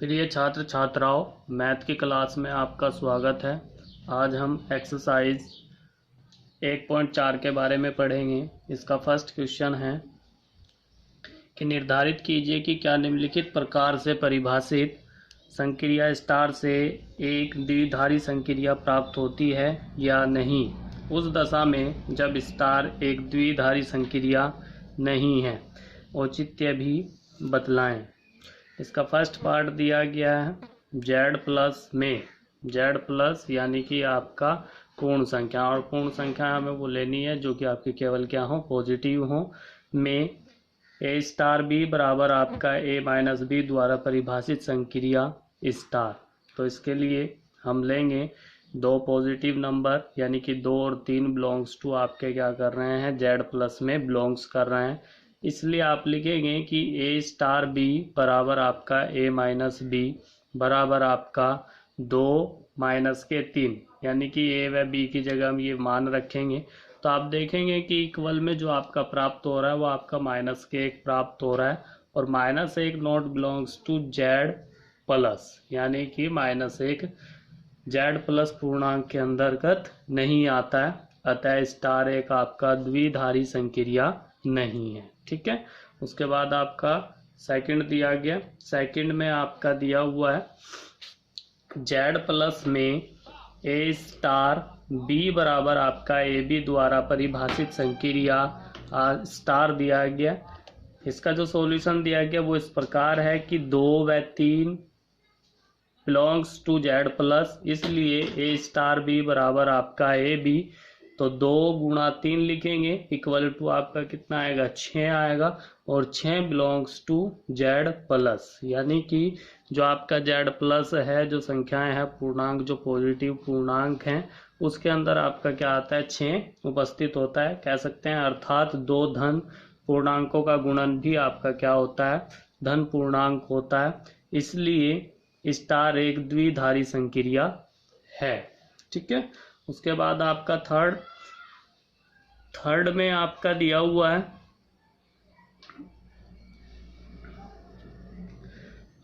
प्रिय छात्र छात्राओं, मैथ की क्लास में आपका स्वागत है। आज हम एक्सरसाइज 1.4 के बारे में पढ़ेंगे। इसका फर्स्ट क्वेश्चन है कि निर्धारित कीजिए कि क्या निम्नलिखित प्रकार से परिभाषित संक्रिया स्टार से एक द्विधारी संक्रिया प्राप्त होती है या नहीं, उस दशा में जब स्टार एक द्विधारी संक्रिया नहीं है। औचित्य भी बतलाएं। इसका फर्स्ट पार्ट दिया गया है z प्लस में, z प्लस यानी कि आपका पूर्ण संख्या, और पूर्ण संख्या हमें वो लेनी है जो कि आपकी केवल क्या हो, पॉजिटिव हो, में a स्टार b बराबर आपका a माइनस बी द्वारा परिभाषित संक्रिया स्टार। तो इसके लिए हम लेंगे दो पॉजिटिव नंबर यानी कि 2 और 3 बिलोंग्स टू आपके क्या कर रहे हैं, z प्लस में बिलोंग्स कर रहे हैं। इसलिए आप लिखेंगे कि a स्टार b बराबर आपका a माइनस बी बराबर आपका 2 माइनस के 3, यानी कि a व b की जगह हम ये मान रखेंगे। तो आप देखेंगे कि इक्वल में जो आपका प्राप्त हो रहा है वो आपका माइनस के 1 प्राप्त हो रहा है, और minus 1 not belongs to z plus, यानी कि माइनस 1 z प्लस पूर्णांक के अंतर्गत नहीं आता है, अतः स्टार एक आपका द्विधारी संक्रिया नहीं है। ठीक है। उसके बाद आपका सेकंड दिया गया, सेकंड में आपका दिया हुआ है z प्लस में a स्टार b बराबर आपका ए बी द्वारा परिभाषित संक्रिया स्टार दिया गया। इसका जो सॉल्यूशन दिया गया वो इस प्रकार है कि 2 व 3 बिलोंग्स टू z प्लस, इसलिए a स्टार b बराबर आपका ए बी, तो 2 गुणा 3 लिखेंगे इक्वल टू आपका कितना आएगा, 6 आएगा, और 6 बिलोंग्स टू z प्लस, यानी कि जो आपका z प्लस है, जो संख्याएं हैं पूर्णांक, जो पॉजिटिव पूर्णांक हैं, उसके अंदर आपका क्या आता है, 6 उपस्थित होता है, कह सकते हैं। अर्थात 2 धन पूर्णांकों का गुणन भी आपका क्या होता है, धन पूर्णांक होता है। इसलिए स्टार एक द्विधारी संक्रिया है। ठीक है। उसके बाद आपका थर्ड में आपका दिया हुआ है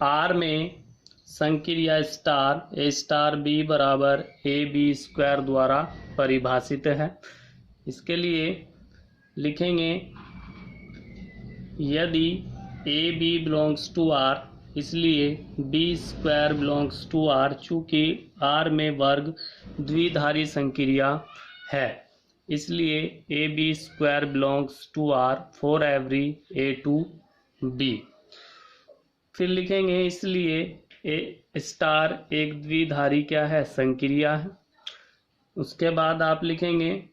R में संक्रिया स्टार a स्टार b बराबर ए बी स्क्वायर द्वारा परिभाषित है। इसके लिए लिखेंगे यदि a b belongs to r, इसलिए b square belongs to r, चूंकि r में वर्ग द्विधारी संक्रिया है, इसलिए A B square belongs to r for every a to b। फिर लिखेंगे इसलिए ए स्टार एक द्विधारी क्या है, संक्रिया है। उसके बाद आप लिखेंगे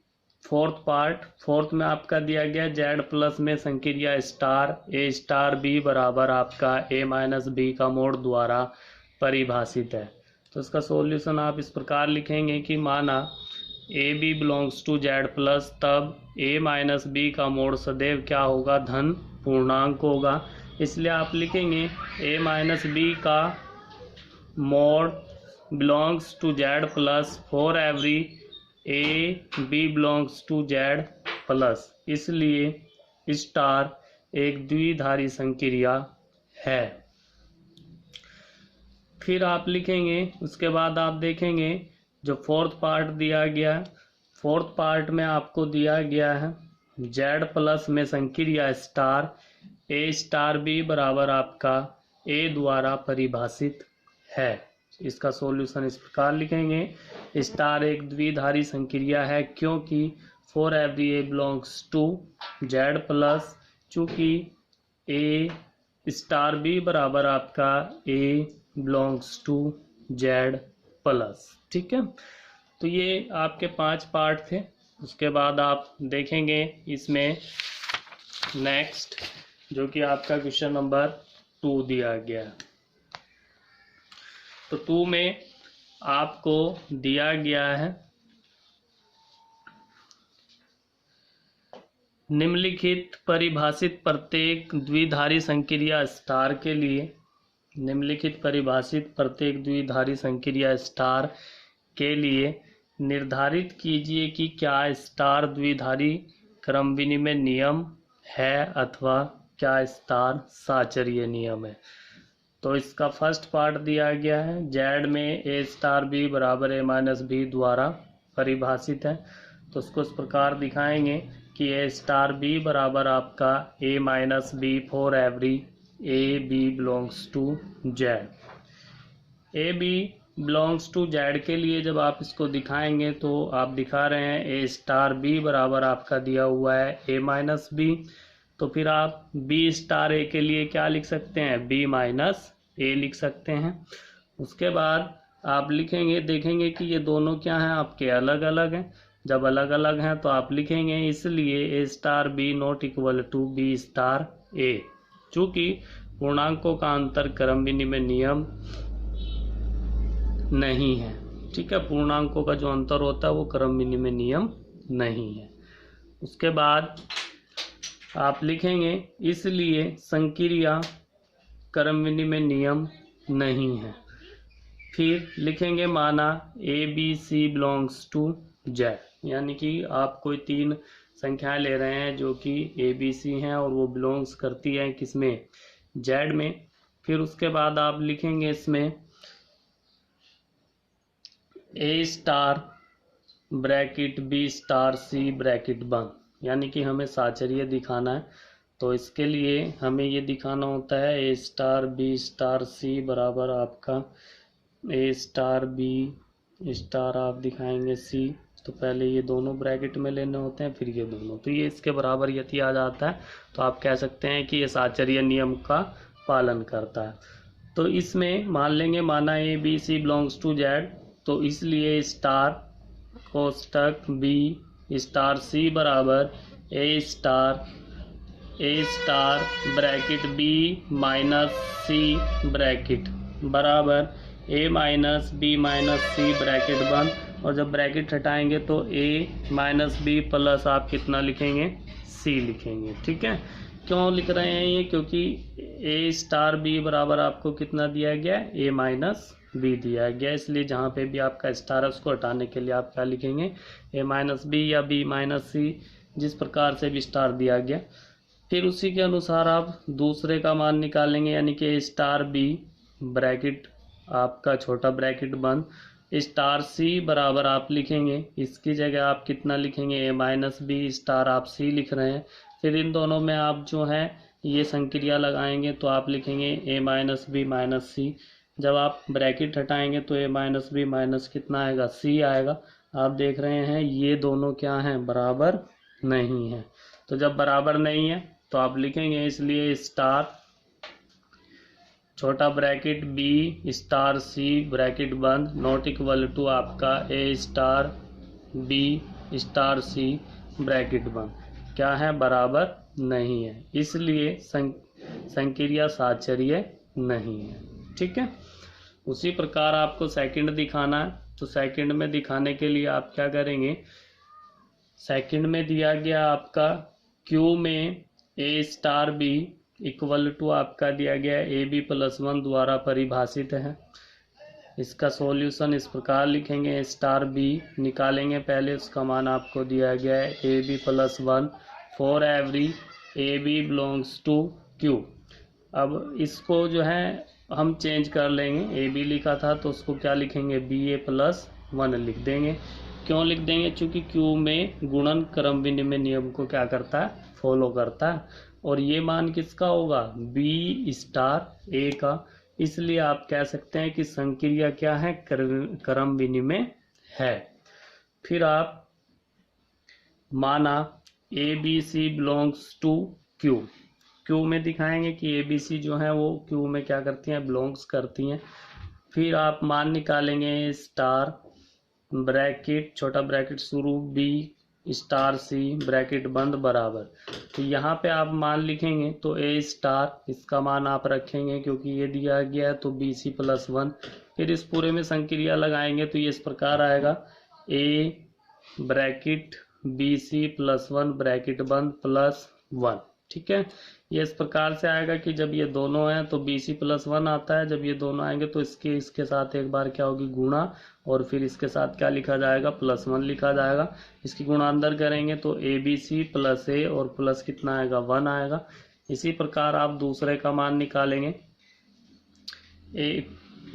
फोर्थ पार्ट, फोर्थ में आपका दिया गया z प्लस में संक्रिया स्टार a स्टार b बराबर आपका a माइनस बी का मोड द्वारा परिभाषित है। तो इसका सॉल्यूशन आप इस प्रकार लिखेंगे कि माना a b belongs to z plus, तब a माइनस बी का मोड सदैव क्या होगा, धन पूर्णांक होगा। इसलिए आप लिखेंगे a माइनस बी का mod belongs to z plus for every a b belongs to z plus, इसलिए स्टार एक द्विधारी संक्रिया है। फिर आप लिखेंगे, उसके बाद आप देखेंगे जो फोर्थ पार्ट दिया गया है, फोर्थ पार्ट में आपको दिया गया है z प्लस में संक्रिया स्टार a स्टार b बराबर आपका a द्वारा परिभाषित है। इसका सॉल्यूशन इस प्रकार लिखेंगे स्टार एक द्विधारी संक्रिया है क्योंकि for every a belongs to z plus, चूंकि a स्टार b बराबर आपका a belongs to z plus. ठीक है। तो ये आपके 5 पार्ट थे। उसके बाद आप देखेंगे इसमें नेक्स्ट, जो कि आपका क्वेश्चन नंबर 2 दिया गया है। तो 2 में आपको दिया गया है निम्नलिखित परिभाषित प्रत्येक द्विधारी संक्रिया स्टार के लिए, निम्नलिखित परिभाषित प्रत्येक द्विधारी संक्रिया स्टार के लिए निर्धारित कीजिए कि क्या स्टार द्विधारी क्रम विनिमय नियम है अथवा क्या स्टार साचर्य नियम है। तो इसका फर्स्ट पार्ट दिया गया है, जेड में ए स्टार बी बराबर ए माइनस बी द्वारा परिभाषित है। तो उसको इस प्रकार दिखाएंगे कि ए स्टार बी बराबर आपका A minus B for every A B belongs to Z. A B belongs to Z के लिए जब आप इसको दिखाएंगे तो आप दिखा रहे हैं ए स्टार बी बराबर आपका दिया हुआ है ए माइनस बी। तो फिर आप बी स्टार ए के लिए क्या लिख सकते हैं, बी माइनस ए लिख सकते हैं। उसके बाद आप लिखेंगे, देखेंगे कि ये दोनों क्या हैं आपके, अलग अलग हैं। जब अलग अलग हैं तो आप लिखेंगे इसलिए A star B not equal to B star A. चूंकि पूर्णांकों का अंतर क्रम विनिमय नियम नहीं है, ठीक है, पूर्णांकों का जो अंतर होता है वो क्रम विनिमय नियम नहीं है। उसके बाद आप लिखेंगे इसलिए संक्रिया क्रम विनिमय नियम नहीं है। फिर लिखेंगे माना A B C belongs to Z, यानी कि आप कोई तीन संख्याएं ले रहे हैं जो कि ए बी सी हैं और वो बिलोंग्स करती हैं किसमें, जेड में। फिर उसके बाद आप लिखेंगे इसमें ए star bracket B star C bracket बंद, यानी कि हमें साचर्य दिखाना है। तो इसके लिए हमें ये दिखाना होता है A star B star C बराबर आपका ए स्टार बी स्टार आप दिखाएंगे सी। तो पहले ये दोनों ब्रैकेट में लेने होते हैं, फिर ये दोनों, तो ये इसके बराबर यदि आ जाता है तो आप कह सकते हैं कि ये साचर्य नियम का पालन करता है। तो इसमें मान लेंगे माना A B C belongs to Z, तो इसलिए स्टार कोष्टक बी स्टार सी बराबर A star bracket B minus C bracket बराबर A minus B minus C bracket बंद। और जब ब्रैकेट हटाएंगे तो ए माइनस बी प्लस आप कितना लिखेंगे, सी लिखेंगे, ठीक है। क्यों लिख रहे हैं ये, क्योंकि ए स्टार बी बराबर आपको कितना दिया गया है, ए माइनस बी दिया गया, इसलिए जहाँ पे भी आपका स्टार है उसको हटाने के लिए आप क्या लिखेंगे, ए माइनस बी या बी माइनस सी, जिस प्रकार से भी स्टार दिया गया। फिर उसी के अनुसार आप दूसरे का मान निकालेंगे, यानी कि ए स्टार बी ब्रैकेट आपका छोटा ब्रैकेट बंद स्टार सी बराबर आप लिखेंगे, इसकी जगह आप कितना लिखेंगे, ए माइनस बी स्टार आप सी लिख रहे हैं। फिर इन दोनों में आप जो है ये संक्रिया लगाएंगे तो आप लिखेंगे ए माइनस बी माइनस सी। जब आप ब्रैकेट हटाएंगे तो ए माइनस बी माइनस कितना आएगा, सी आएगा। आप देख रहे हैं ये दोनों क्या हैं, बराबर नहीं है। तो जब बराबर नहीं है तो आप लिखेंगे इसलिए स्टार छोटा bracket B star C bracket बंद नॉट इक्वल टू आपका ए star B star C bracket बंद क्या है, बराबर नहीं है, इसलिए संक्रिया साचर्य नहीं है, ठीक है। उसी प्रकार आपको सेकंड दिखाना है, तो सेकंड में दिखाने के लिए आप क्या करेंगे, सेकंड में दिया गया आपका क्यू में ए स्टार बी इक्वल टू आपका दिया गया ए बी प्लस 1 द्वारा परिभाषित है। इसका सॉल्यूशन इस प्रकार लिखेंगे, स्टार बी निकालेंगे पहले, उसका मान आपको दिया गया है A B plus 1 for every A B belongs to Q. अब इसको जो है हम चेंज कर लेंगे, ए बी लिखा था तो उसको क्या लिखेंगे, बी ए प्लस 1 लिख देंगे। क्यों लिख देंगे, चूंकि क्यू में गुणन क्रम विनिमय नियम को क्या करता है, फॉलो करता है, और ये मान किसका होगा, बी स्टार ए का, इसलिए आप कह सकते हैं कि संक्रिया क्या है, क्रम विनिमय है। फिर आप माना A B C belongs to Q, Q में दिखाएंगे कि ए बी सी जो है वो क्यू में क्या करती हैं, बिलोंग्स करती हैं। फिर आप मान निकालेंगे स्टार ब्रैकेट छोटा ब्रैकेट शुरू बी स्टार सी ब्रैकेट बंद बराबर, तो यहाँ पे आप मान लिखेंगे तो ए स्टार इसका मान आप रखेंगे क्योंकि ये दिया गया है, तो बी सी प्लस 1। फिर इस पूरे में संक्रिया लगाएंगे तो ये इस प्रकार आएगा, A bracket B C plus 1 bracket बंद प्लस 1, ठीक है। ये इस प्रकार से आएगा कि जब ये दोनों हैं तो बी सी प्लस 1 आता है, जब ये दोनों आएंगे तो इसके साथ एक बार क्या होगी, गुणा, और फिर इसके साथ क्या लिखा जाएगा, प्लस 1 लिखा जाएगा। इसकी गुणा अंदर करेंगे तो ए बी सी प्लस ए और प्लस कितना आएगा, 1 आएगा। इसी प्रकार आप दूसरे का मान निकालेंगे, ए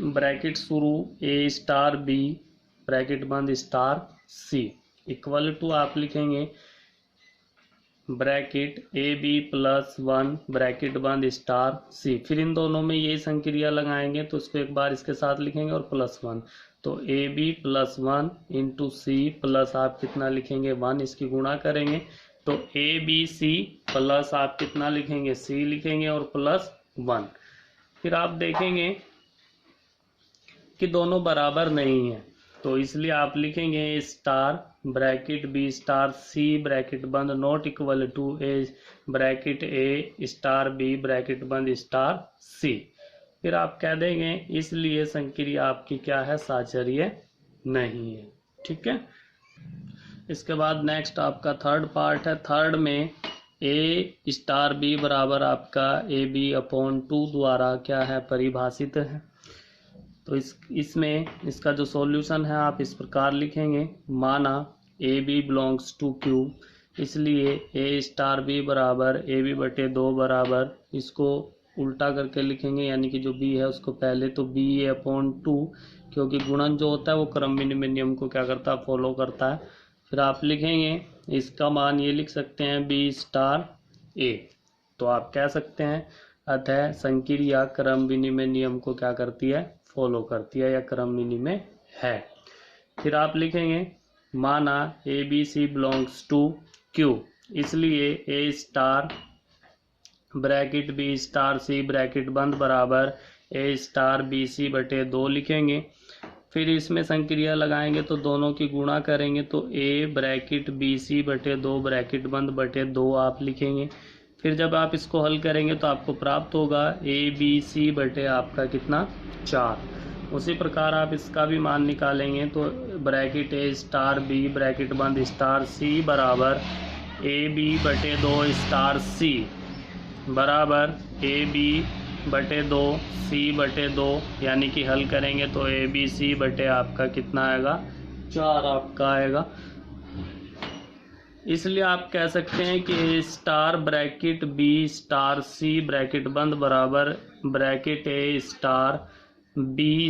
ब्रैकेट शुरू ए स्टार बी ब्रैकेट बंद स्टार सी इक्वल टू आप लिखेंगे bracket A B plus 1 bracket बंद स्टार सी। फिर इन दोनों में यही संक्रिया लगाएंगे तो इसको एक बार इसके साथ लिखेंगे और +1, तो A B plus 1 into C plus आप कितना लिखेंगे 1, इसकी गुणा करेंगे तो ए बी सी प्लस आप कितना लिखेंगे सी लिखेंगे और +1। फिर आप देखेंगे कि दोनों बराबर नहीं है तो इसलिए आप लिखेंगे A star bracket B star C bracket बंद not equal to A bracket A star B bracket बंद स्टार सी। फिर आप कह देंगे इसलिए संक्रिया आपकी क्या है साचर्य नहीं है। ठीक है। इसके बाद नेक्स्ट आपका थर्ड पार्ट है। थर्ड में ए स्टार बी बराबर आपका ए बी अपॉन 2 द्वारा क्या है परिभाषित है। तो इसमें इसका जो सॉल्यूशन है आप इस प्रकार लिखेंगे माना A B belongs to Q, इसलिए ए स्टार बी बराबर ए बी बटे 2 बराबर इसको उल्टा करके लिखेंगे यानी कि जो बी है उसको पहले तो बी ए अपॉन 2 क्योंकि गुणन जो होता है वो क्रम विनिमय नियम को क्या करता है फॉलो करता है। फिर आप लिखेंगे इसका मान ये लिख सकते हैं बी स्टार ए। तो आप कह सकते हैं अतः संक्रिया क्रम विनिमय नियम को क्या करती है फॉलो करती है या क्रम विनिमय है। फिर आप लिखेंगे माना A B C belongs to Q, इसलिए A star bracket B star C bracket बंद बराबर ए स्टार बी सी बटे 2 लिखेंगे। फिर इसमें संक्रिया लगाएंगे तो दोनों की गुणा करेंगे तो ए ब्रैकेट बी सी बटे 2 ब्रैकेट बंद बटे 2 आप लिखेंगे। फिर जब आप इसको हल करेंगे तो आपको प्राप्त होगा ए बी सी बटे आपका कितना 4। उसी प्रकार आप इसका भी मान निकालेंगे तो bracket A star B bracket बंद स्टार सी बराबर ए बी बटे 2 स्टार सी बराबर ए बी बटे 2 सी बटे 2 यानी कि हल करेंगे तो ए बी सी बटे आपका कितना आएगा 4 आपका आएगा। इसलिए आप कह सकते हैं कि A star bracket B star C bracket बंद बराबर bracket A star B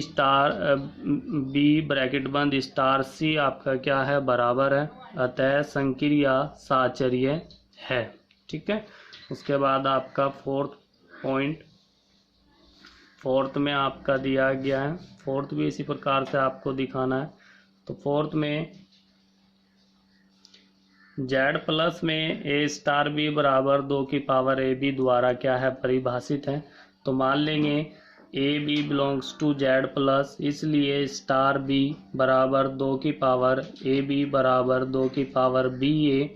bracket बंद स्टार सी आपका क्या है बराबर है, अतः संक्रिया साचर्य है। ठीक है। उसके बाद आपका फोर्थ में आपका दिया गया है। फोर्थ भी इसी प्रकार से आपको दिखाना है। तो फोर्थ में जेड प्लस में ए स्टार बी बराबर 2 की पावर ए बी द्वारा क्या है परिभाषित है। तो मान लेंगे A B belongs to Z plus, इसलिए स्टार बी बराबर 2 की पावर ए बी बराबर 2 की पावर बी ए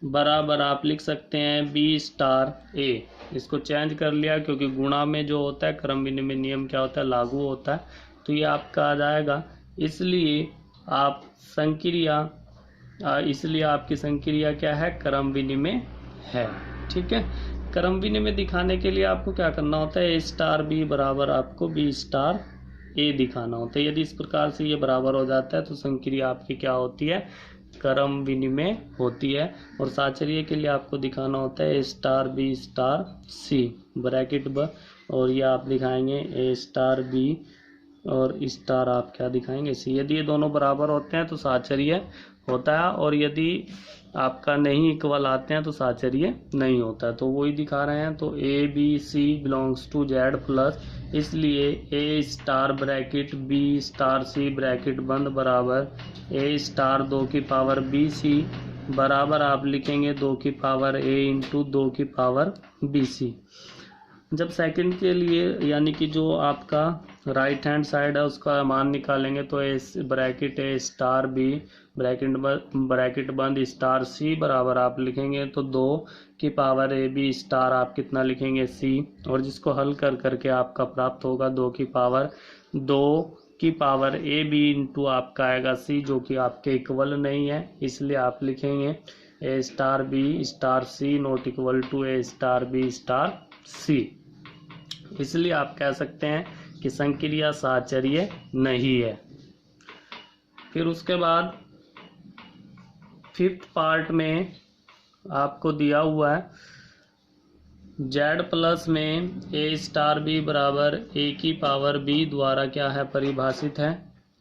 बराबर आप लिख सकते हैं बी स्टार ए। इसको चेंज कर लिया क्योंकि गुणा में जो होता है क्रम विनिमय नियम क्या होता है लागू होता है, तो ये आपका आ जाएगा। इसलिए आपकी संक्रिया क्या है क्रम विनिमय है। ठीक है। क्रम विनिमय दिखाने के लिए आपको क्या करना होता है ए स्टार बी बराबर आपको बी स्टार ए दिखाना होता है। यदि इस प्रकार से ये बराबर हो जाता है तो संक्रिया आपकी क्या होती है क्रम विनिमय होती है। और साचर्य के लिए आपको दिखाना होता है A star B star C bracket ब और ये आप दिखाएंगे ए स्टार बी और स्टार आप क्या दिखाएंगे सी। यदि ये दोनों बराबर होते हैं तो साचर्य होता है और यदि आपका नहीं इक्वल आते हैं तो साचर्य नहीं होता है। तो वही दिखा रहे हैं। तो A B C belongs to Z plus, इसलिए A star bracket B star C bracket बंद बराबर ए स्टार 2 की पावर बी सी बराबर आप लिखेंगे 2 की पावर ए इंटू 2 की पावर बी सी। जब सेकंड के लिए यानी कि जो आपका राइट हैंड साइड है उसका मान निकालेंगे तो ए bracket A star B bracket बंद स्टार सी बराबर आप लिखेंगे तो 2 की पावर ए बी स्टार आप कितना लिखेंगे सी, और जिसको हल कर करके आपका प्राप्त होगा 2 की पावर ए बी इंटू आपका आएगा सी जो कि आपके इक्वल नहीं है, इसलिए आप लिखेंगे A star B star C not equal to A star B star C. इसलिए आप कह सकते हैं कि संक्रिया साचर्य नहीं है। फिर उसके बाद फिफ्थ पार्ट में आपको दिया हुआ है जेड प्लस में ए स्टार बी बराबर ए की पावर बी द्वारा क्या है परिभाषित है।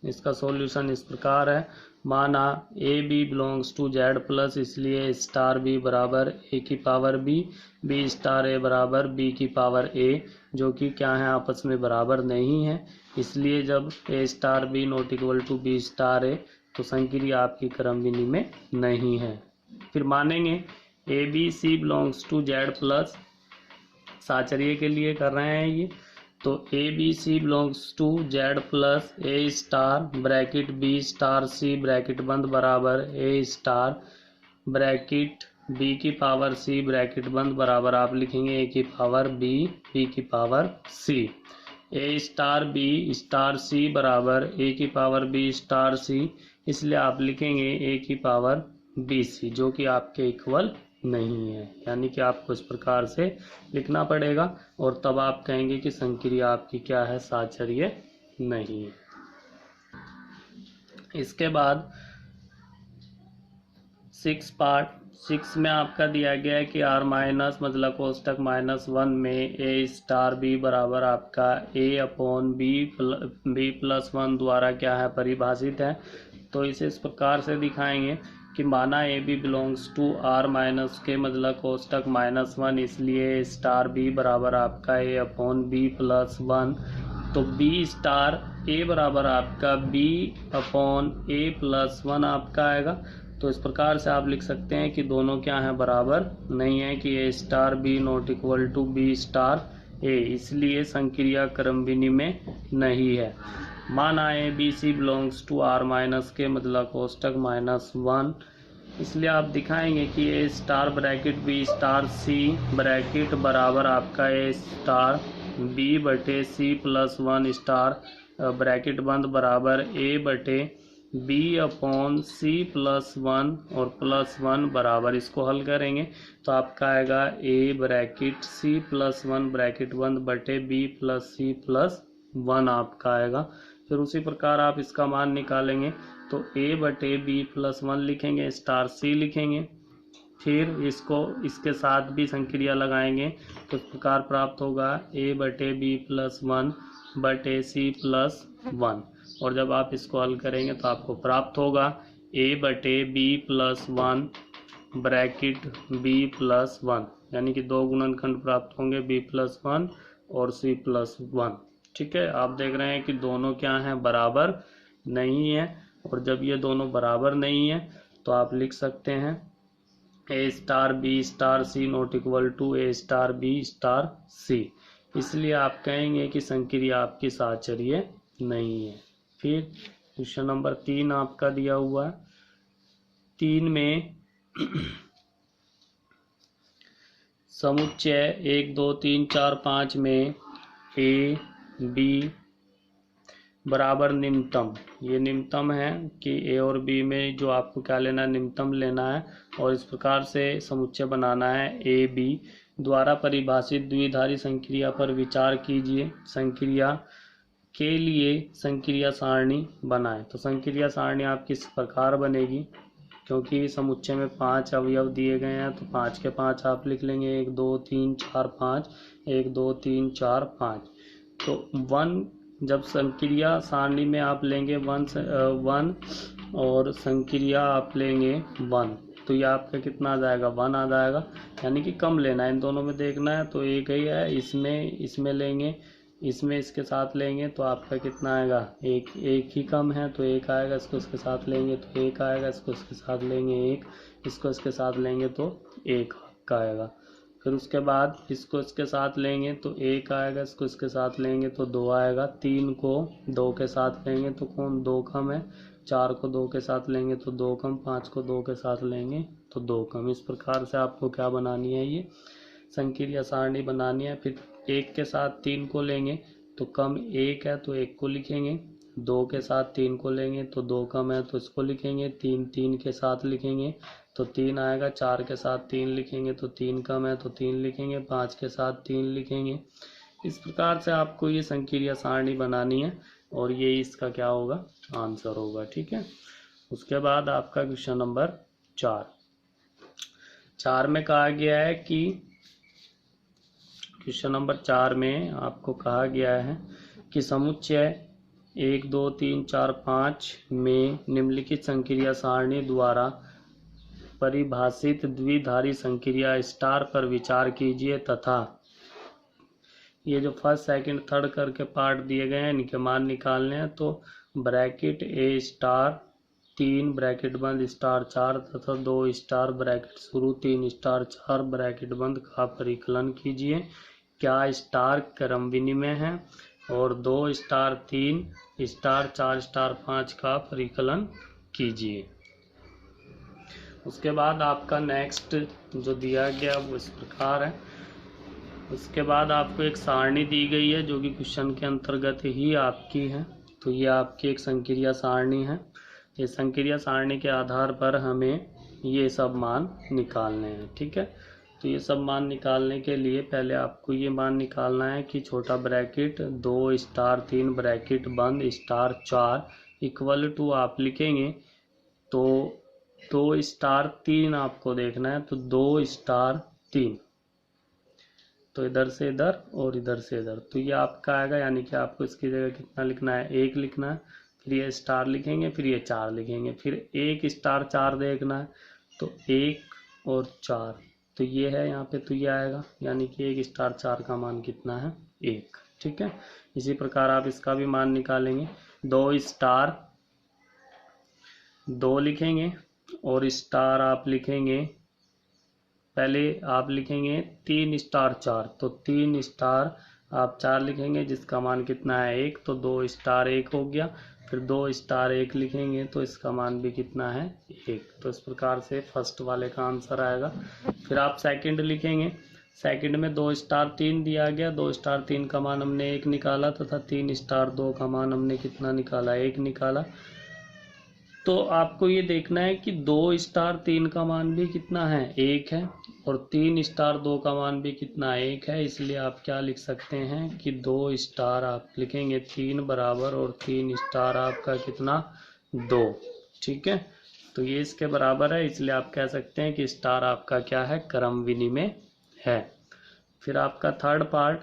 इसका सॉल्यूशन इस प्रकार है। माना A B belongs to Z plus, इसलिए स्टार बी बराबर ए की power B, B star A बराबर बी की पावर ए, जो कि क्या है आपस में बराबर नहीं है। इसलिए जब A star B not equal to B star A तो संक्रिया आपकी क्रमविधि में नहीं है। फिर मानेंगे A B C belongs to Z plus, साचर्य के लिए कर रहे हैं ये, तो A B C belongs to Z plus A star bracket B star C bracket बंद बराबर ए स्टार ब्रैकेट बी की पावर सी ब्रैकेट बंद बराबर आप लिखेंगे ए की पावर बी बी की पावर सी। ए स्टार बी स्टार सी बराबर ए की पावर बी स्टार सी, इसलिए आप लिखेंगे ए की पावर बी सी, जो कि आपके इक्वल नहीं है। यानी कि आपको इस प्रकार से लिखना पड़ेगा और तब आप कहेंगे कि संक्रिया आपकी क्या है साचर्य नहीं है। इसके बाद 6 में आपका दिया गया है कि आर माइनस मतलब कोष्टक -1 में ए स्टार बी बराबर आपका ए अपॉन बी प्लस 1 द्वारा क्या है परिभाषित है। तो इसे इस प्रकार से दिखाएंगे कि माना A B belongs to R minus के मतलब कोष्टक -1, इसलिए स्टार बी बराबर आपका ए अपॉन बी प्लस 1, तो बी स्टार ए बराबर आपका बी अपॉन ए प्लस 1 आपका आएगा। तो इस प्रकार से आप लिख सकते हैं कि दोनों क्या हैं बराबर नहीं है, कि A star B not equal to B star A, इसलिए संक्रिया क्रमविधि में नहीं है। माना A B C belongs to R minus के मतलब कोष्टक -1, इसलिए आप दिखाएंगे कि A star bracket B star C bracket बराबर आपका ए स्टार बी बटे सी प्लस 1 स्टार ब्रैकेट बंद बराबर ए बटे बी अपॉन सी प्लस 1 और प्लस 1 बराबर, इसको हल करेंगे तो आपका आएगा A bracket C plus 1 bracket बंद बटे बी प्लस सी प्लस 1 आपका आएगा। फिर उसी प्रकार आप इसका मान निकालेंगे तो ए बटे बी प्लस 1 लिखेंगे, स्टार सी लिखेंगे, फिर इसको इसके साथ भी संक्रिया लगाएंगे तो इस प्रकार प्राप्त होगा ए बटे बी प्लस 1 बटे सी प्लस 1, और जब आप इसको हल करेंगे तो आपको प्राप्त होगा ए बटे B plus 1 bracket B plus 1, यानी कि दो गुणनखंड प्राप्त होंगे बी प्लस 1 और सी प्लस 1। ठीक है, आप देख रहे हैं कि दोनों क्या हैं बराबर नहीं है, और जब ये दोनों बराबर नहीं है तो आप लिख सकते हैं A star B star C not equal to A star B star C, इसलिए आप कहेंगे कि संक्रिया आपकी साचर्य नहीं है। फिर क्वेश्चन नंबर 3 आपका दिया हुआ है। 3 में समुच्चय 1 2 3 4 5 में ए बी बराबर निम्नतम, ये निम्नतम है कि ए और बी में जो आपको क्या लेना है निम्नतम लेना है, और इस प्रकार से समुच्चय बनाना है ए बी द्वारा परिभाषित द्विधारी संक्रिया पर विचार कीजिए। संक्रिया के लिए संक्रिया सारणी बनाएं। तो संक्रिया सारणी आपकी इस प्रकार बनेगी, क्योंकि समुच्चय में 5 अवयव दिए गए हैं तो 5 के 5 आप लिख लेंगे 1 2 3 4 5, 1 2 3 4 5। तो 1 जब संक्रिया सारणी में आप लेंगे 1 और संक्रिया आप लेंगे 1, तो ये आपका कितना आ जाएगा 1 आ जाएगा, यानी कि कम लेना है, इन दोनों में देखना है तो एक ही है, इसमें लेंगे, इसमें इसके साथ लेंगे तो आपका कितना आएगा एक ही कम है तो 1 आएगा, इसको इसके साथ लेंगे तो 1 आएगा, इसको इसके साथ लेंगे 1, इसको इसके साथ लेंगे तो 1 का आएगा। फिर उसके बाद इसको इसके साथ लेंगे तो 1 आएगा, इसको इसके साथ लेंगे तो 2 आएगा, 3 को 2 के साथ लेंगे तो कौन 2 कम है, 4 को 2 के साथ लेंगे तो 2 कम, 5 को 2 के साथ लेंगे तो 2 कम। इस प्रकार से आपको क्या बनानी है, ये संक्रिया सारणी बनानी है। फिर 1 के साथ 3 को लेंगे तो कम 1 है तो 1 को लिखेंगे, 2 के साथ 3 को लेंगे तो 2 कम है तो इसको लिखेंगे, 3 के साथ लिखेंगे तो 3 आएगा, 4 के साथ 3 लिखेंगे तो 3 कम है तो 3 लिखेंगे, 5 के साथ 3 लिखेंगे। इस प्रकार से आपको ये संक्रिया सारणी बनानी है और ये इसका क्या होगा आंसर होगा। ठीक है, उसके बाद आपका क्वेश्चन नंबर 4 में कहा गया है कि क्वेश्चन नंबर 4 में आपको कहा गया है कि समुच्चय 1 2 3 4 5 में निम्नलिखित संक्रिया सारणी द्वारा परिभाषित द्विधारी संक्रिया स्टार पर विचार कीजिए तथा ये जो फर्स्ट सेकंड थर्ड करके पार्ट दिए गए हैं इनके मान निकालने हैं। तो ब्रैकेट ए स्टार 3 ब्रैकेट बंद स्टार 4 तथा 2 स्टार ब्रैकेट शुरू 3 स्टार 4 ब्रैकेट बंद का परिकलन कीजिए। क्या स्टार क्रम विनिमय है और 2 स्टार 3 स्टार 4 स्टार 5 का परिकलन कीजिए। उसके बाद आपका नेक्स्ट जो दिया गया वो इस प्रकार है। उसके बाद आपको एक सारणी दी गई है जो कि क्वेश्चन के अंतर्गत ही आपकी है। तो ये आपकी एक संक्रिया सारणी है। ये संक्रिया सारणी के आधार पर हमें ये सब मान निकालने हैं। ठीक है, तो ये सब मान निकालने के लिए पहले आपको ये मान निकालना है कि छोटा ब्रैकेट 2 स्टार 3 ब्रैकेट बंद स्टार 4 इक्वल टू आप लिखेंगे तो 2 स्टार 3 आपको देखना है। तो 2 स्टार 3 तो इधर से इधर और इधर से इधर, तो ये आपका आएगा। यानी कि आपको इसकी जगह कितना लिखना है, 1 लिखना है, फिर ये स्टार लिखेंगे, फिर ये 4 लिखेंगे, फिर 1 स्टार 4 देखना है तो 1 और 4 तो ये है यहाँ पे, तो ये आएगा। यानी कि 1 स्टार 4 का मान कितना है, 1। ठीक है, इसी प्रकार आप इसका भी मान निकालेंगे। 2 स्टार 2 लिखेंगे और स्टार आप लिखेंगे, पहले आप लिखेंगे 3 स्टार 4 तो 3 स्टार आप 4 लिखेंगे जिसका मान कितना है, 1। तो 2 स्टार 1 हो गया। फिर 2 स्टार 1 लिखेंगे तो इसका मान भी कितना है, 1। तो इस प्रकार से फर्स्ट वाले का आंसर आएगा। फिर आप सेकंड लिखेंगे। सेकंड में 2 स्टार 3 दिया गया, 2 स्टार 3 का मान हमने 1 निकाला तथा 3 स्टार 2 का मान हमने कितना निकाला, 1 निकाला। तो आपको ये देखना है कि 2 स्टार 3 का मान भी कितना है, 1 है, और 3 स्टार 2 का मान भी कितना, 1 है। इसलिए आप क्या लिख सकते हैं कि 2 स्टार आप लिखेंगे 3 बराबर और 3 स्टार आपका कितना, 2। ठीक है, तो ये इसके बराबर है, इसलिए आप कह सकते हैं कि स्टार आपका क्या है, क्रम विनिमय है। फिर आपका थर्ड पार्ट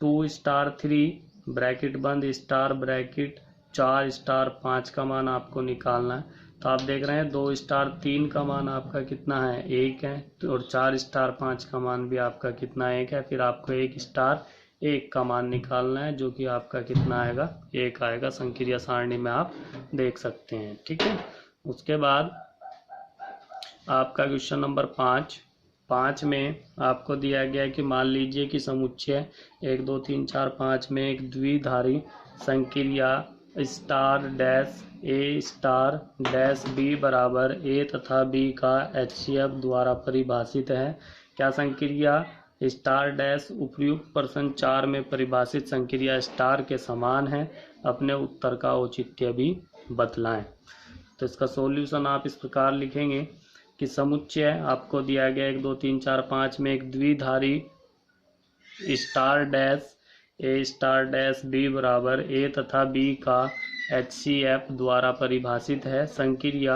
2 स्टार 3 ब्रैकेट बंद स्टार ब्रैकेट 4 स्टार 5 का मान आपको निकालना है। तो आप देख रहे हैं 2 स्टार 3 का मान आपका कितना है, 1 है, और 4 स्टार 5 का मान भी आपका कितना, 1 है। फिर आपको 1 स्टार 1 का मान निकालना है जो कि आपका कितना आएगा, 1 आएगा। संक्रिया सारणी में आप देख सकते हैं। ठीक है, उसके बाद आपका क्वेश्चन नंबर 5 में आपको दिया गया है कि मान लीजिए कि समुच्चय 1 2 3 4 5 में एक द्विधारी संक्रिया स्टार डैश ए स्टार डैश बी बराबर ए तथा बी का HCF द्वारा परिभाषित है। क्या संक्रिया स्टार डैश उपयुक्त प्रश्न 4 में परिभाषित संक्रिया स्टार के समान है? अपने उत्तर का औचित्य भी बतलाएं। तो इसका सॉल्यूशन आप इस प्रकार लिखेंगे कि समुच्चय आपको दिया गया 1 2 3 4 5 में एक द्विधारी स्टार डैश ए स्टार डैश बी बराबर ए तथा बी का HCF द्वारा परिभाषित है। संक्रिया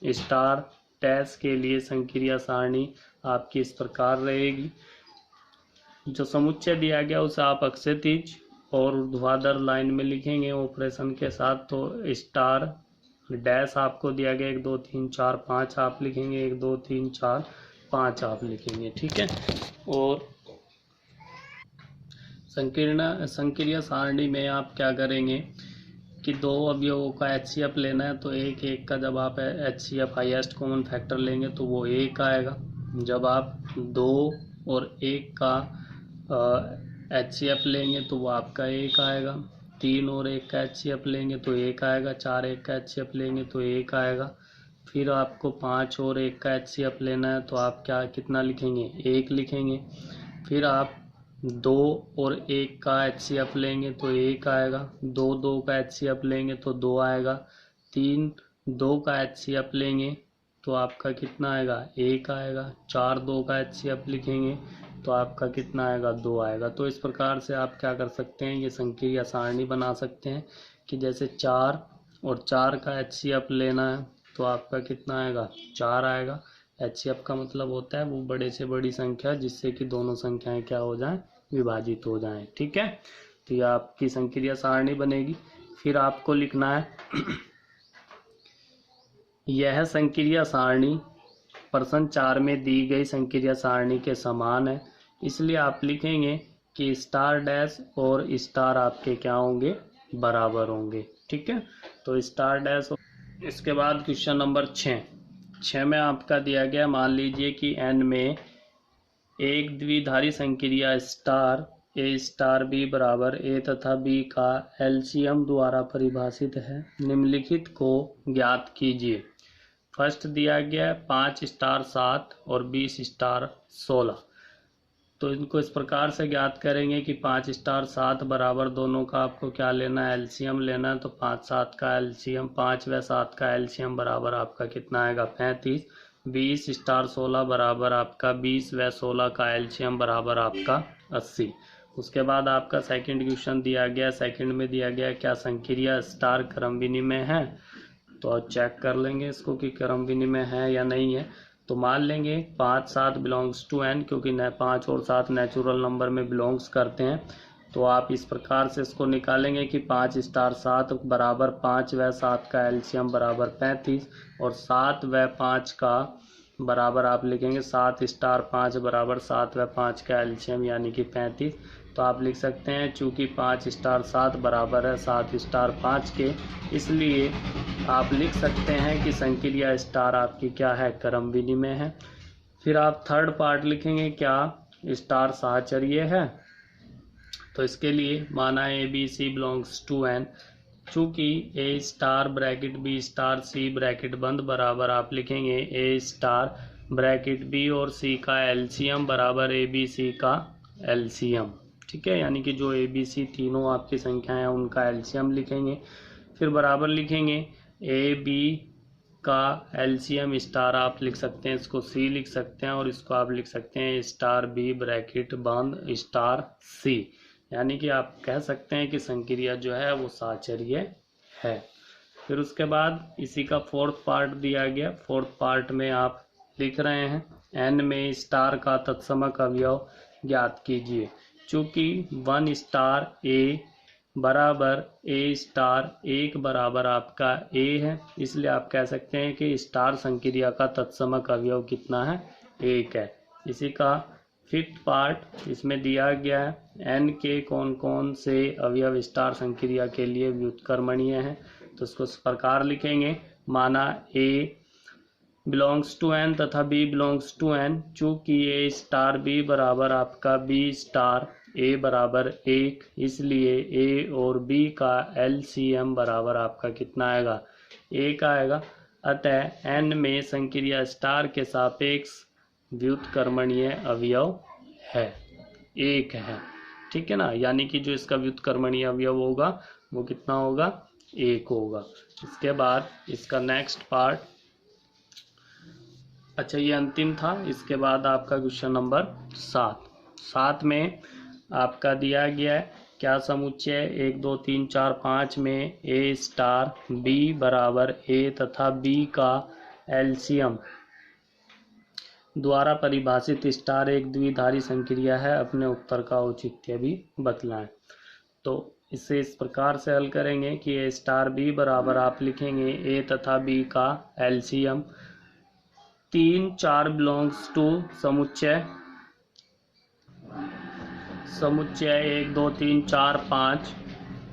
स्टार डैश के लिए संक्रिया सारणी आपकी इस प्रकार रहेगी। जो समुच्चय दिया गया उसे आप अक्षैतिज और ऊर्ध्वाधर लाइन में लिखेंगे ऑपरेशन के साथ। तो स्टार डैश आपको दिया गया 1 2 3 4 5 आप लिखेंगे, 1 2 3 4 5 आप लिखेंगे। ठीक है, और संक्रिया सारणी में आप क्या करेंगे कि 2 अवयवों का HCF लेना है। तो 1 1 का जब आप HCF हाईएस्ट कॉमन फैक्टर लेंगे तो वो 1 आएगा। जब आप 2 और 1 का HCF लेंगे तो वो आपका 1 आएगा। 3 और 1 का HCF लेंगे तो 1 आएगा। 4 1 का HCF लेंगे तो 1 आएगा। फिर आपको 5 और 1 का HCF लेना है तो आप क्या कितना लिखेंगे, 1 लिखेंगे। फिर आप 2 और 1 का HCF लेंगे तो 1 आएगा। 2 2 का HCF लेंगे तो 2 आएगा। 3 2 का HCF लेंगे तो आपका कितना आएगा, 1 आएगा। 4 2 का HCF लिखेंगे तो आपका कितना आएगा, 2 आएगा। तो इस प्रकार से आप क्या कर सकते हैं, ये संक्रिया सारणी बना सकते हैं कि जैसे 4 और 4 का HCF लेना है तो आपका कितना आएगा, 4 आएगा। HCF का मतलब होता है वो बड़े से बड़ी संख्या जिससे कि दोनों संख्याएं क्या हो जाएं, विभाजित हो जाएं। ठीक है, तो यह आपकी संक्रिया सारणी बनेगी। फिर आपको लिखना है यह संक्रिया सारणी प्रश्न 4 में दी गई संक्रिया सारणी के समान है, इसलिए आप लिखेंगे कि स्टार डैश और स्टार आपके क्या होंगे, बराबर होंगे। ठीक है, तो स्टार डैश। इसके बाद क्वेश्चन नंबर 6 में आपका दिया गया, मान लीजिए कि n में एक द्विधारी संक्रिया स्टार ए स्टार बी बराबर ए तथा बी का एलसीएम द्वारा परिभाषित है, निम्नलिखित को ज्ञात कीजिए। फर्स्ट दिया गया 5 स्टार 7 और 20 स्टार 16। तो इनको इस प्रकार से ज्ञात करेंगे कि 5 स्टार 7 बराबर, दोनों का आपको क्या लेना है, एलसीएम लेना है। तो 5 7 का एलसीएम, 5 व 7 का एलसीएम बराबर आपका कितना आएगा, 35। 20 स्टार 16 बराबर आपका 20 व 16 का एलसीएम बराबर आपका 80। उसके बाद आपका सेकंड क्वेश्चन दिया गया, सेकंड में दिया गया क्या संक्रिया स्टार क्रम विनिमय है। तो आप चेक कर लेंगे इसको कि क्रम विनिमय है या नहीं है। तो मान लेंगे 5 7 बिलोंग्स टू n, क्योंकि 5 और 7 नेचुरल नंबर में बिलोंग्स करते हैं। तो आप इस प्रकार से इसको निकालेंगे कि 5 स्टार 7 बराबर 5 व 7 का एलसीएम बराबर 35 और 7 व 5 का बराबर आप लिखेंगे 7 स्टार 5 बराबर 7 व 5 का एलसीएम यानी कि 35। तो आप लिख सकते हैं चूंकि 5 स्टार 7 बराबर है 7 स्टार 5 के, इसलिए आप लिख सकते हैं कि संक्रिया स्टार आपकी क्या है, क्रम विनिमय है। फिर आप थर्ड पार्ट लिखेंगे क्या, स्टार साहचर्य है। तो इसके लिए माना A B C belongs to n, चूंकि A star bracket B star C bracket बंद बराबर आप लिखेंगे ए स्टार ब्रैकेट बी और सी का एलसीएम बराबर ए बी सी का एलसीएम। ठीक है, यानी कि जो ए बी सी तीनों आपकी संख्याएं हैं उनका एलसीएम लिखेंगे। फिर बराबर लिखेंगे ए बी का एलसीएम स्टार आप लिख सकते हैं, इसको सी लिख सकते हैं और इसको आप लिख सकते हैं स्टार बी ब्रैकेट बंद स्टार सी, यानी कि आप कह सकते हैं कि संक्रिया जो है वो साहचर्य है। फिर उसके बाद इसी का फोर्थ पार्ट दिया गया, फोर्थ पार्ट में आप लिख रहे हैं n में स्टार का तत्समक अवयव ज्ञात कीजिए। चूंकि 1 स्टार ए बराबर ए स्टार 1 बराबर आपका ए है, इसलिए आप कह सकते हैं कि स्टार संक्रिया का तत्समक अवयव कितना है, 1 है। इसी का फिफ्थ पार्ट इसमें दिया गया है n के कौन कौन से अवयव स्टार संक्रिया के लिए व्युत्क्रमणीय हैं। तो इसको इस प्रकार लिखेंगे, माना a बिलोंग्स टू n तथा b बिलोंग्स टू n, चूंकि a स्टार b बराबर आपका b स्टार a बराबर 1, इसलिए a और b का एलसीएम बराबर आपका कितना आएगा, 1 आएगा। अतः n में संक्रिया स्टार के सापेक्ष व्युत्क्रमणीय अवयव है, 1 है। ठीक है ना, यानी कि जो इसका व्युत्क्रमणीय अवयव होगा वो कितना होगा, 1 होगा। इसके बाद इसका नेक्स्ट पार्ट, अच्छा ये अंतिम था। इसके बाद आपका क्वेश्चन नंबर 7 में आपका दिया गया है क्या समुच्चय 1 2 3 4 5 में ए स्टार बी बराबर ए तथा बी का एलसीएम द्वारा परिभाषित स्टार एक द्विधारी संक्रिया है, अपने उत्तर का औचित्य भी बतलाएं। तो इसे इस प्रकार से हल करेंगे कि ए स्टार बी बराबर आप लिखेंगे ए तथा बी का एलसीएम 3 4 बिलोंग्स टू समुच्चय 1 2 3 4 5,